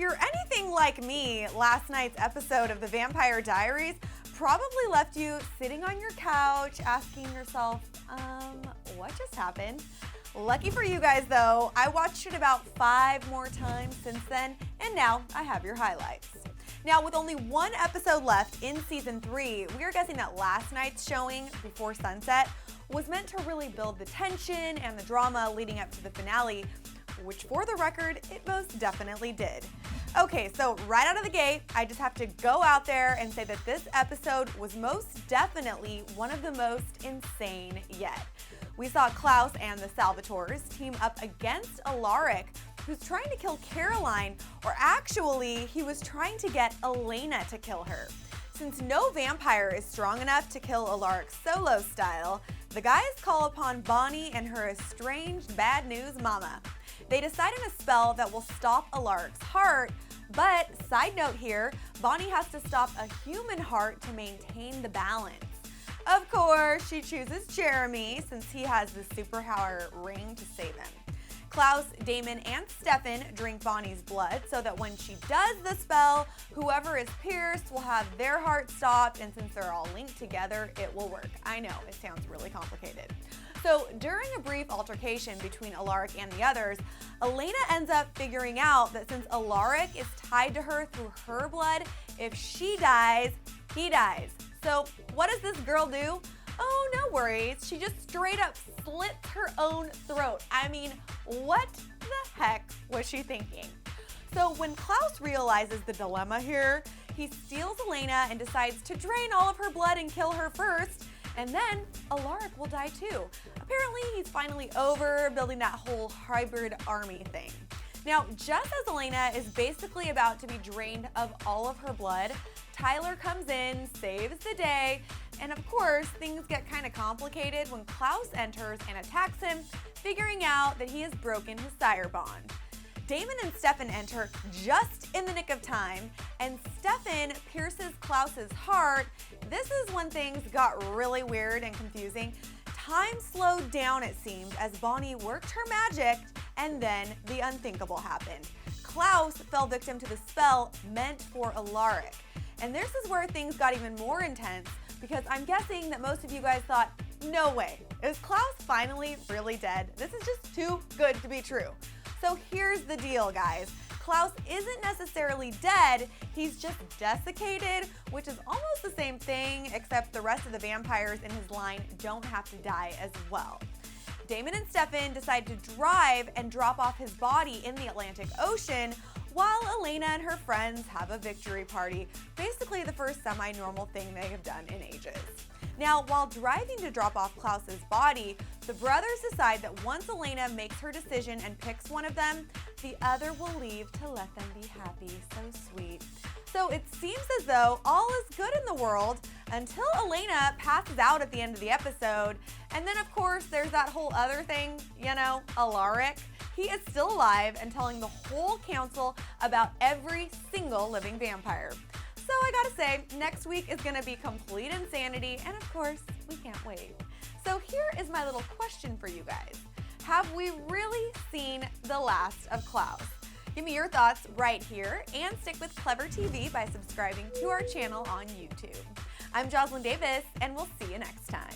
you're anything like me, last night's episode of the Vampire Diaries probably left you sitting on your couch asking yourself, what just happened? Lucky for you guys though, I watched it about 5 more times since then, and now I have your highlights. Now, with only 1 episode left in season 3, we are guessing that last night's showing, Before Sunset, was meant to really build the tension and the drama leading up to the finale, which for the record, it most definitely did. Okay, so right out of the gate, I just have to go out there and say that this episode was most definitely one of the most insane yet. We saw Klaus and the Salvatores team up against Alaric, who's trying to kill Caroline, or actually, he was trying to get Elena to kill her. Since no vampire is strong enough to kill Alaric solo style, the guys call upon Bonnie and her estranged bad news mama. They decide on a spell that will stop Alaric's heart, but side note here, Bonnie has to stop a human heart to maintain the balance. Of course, she chooses Jeremy since he has the superpower ring to save him. Klaus, Damon, and Stefan drink Bonnie's blood so that when she does the spell, whoever is pierced will have their heart stopped, and since they're all linked together, it will work. I know, it sounds really complicated. So during a brief altercation between Alaric and the others, Elena ends up figuring out that since Alaric is tied to her through her blood, if she dies, he dies. So what does this girl do? Oh, no worries. She just straight up slits her own throat. I mean, what the heck was she thinking? So when Klaus realizes the dilemma here, he steals Elena and decides to drain all of her blood and kill her first, and then Alaric will die too. Apparently, he's finally over building that whole hybrid army thing. Now, just as Elena is basically about to be drained of all of her blood, Tyler comes in, saves the day, and of course, things get kind of complicated when Klaus enters and attacks him, figuring out that he has broken his sire bond. Damon and Stefan enter just in the nick of time, and Stefan pierces Klaus's heart. This is when things got really weird and confusing. Time slowed down, it seemed, as Bonnie worked her magic, and then the unthinkable happened. Klaus fell victim to the spell meant for Alaric. And this is where things got even more intense, because I'm guessing that most of you guys thought, no way, is Klaus finally really dead? This is just too good to be true. So here's the deal, guys. Klaus isn't necessarily dead, he's just desiccated, which is almost the same thing, except the rest of the vampires in his line don't have to die as well. Damon and Stefan decide to drive and drop off his body in the Atlantic Ocean, while Elena and her friends have a victory party, basically the first semi-normal thing they have done in ages. Now, while driving to drop off Klaus's body, the brothers decide that once Elena makes her decision and picks one of them, the other will leave to let them be happy. So sweet. So it seems as though all is good in the world until Elena passes out at the end of the episode. And then, of course, there's that whole other thing, Alaric. He is still alive and telling the whole council about every single living vampire. So I gotta say, next week is gonna be complete insanity, and of course, we can't wait. So here is my little question for you guys. Have we really seen the last of Klaus? Give me your thoughts right here, and stick with CLevverTV by subscribing to our channel on YouTube. I'm Joslyn Davis, and we'll see you next time.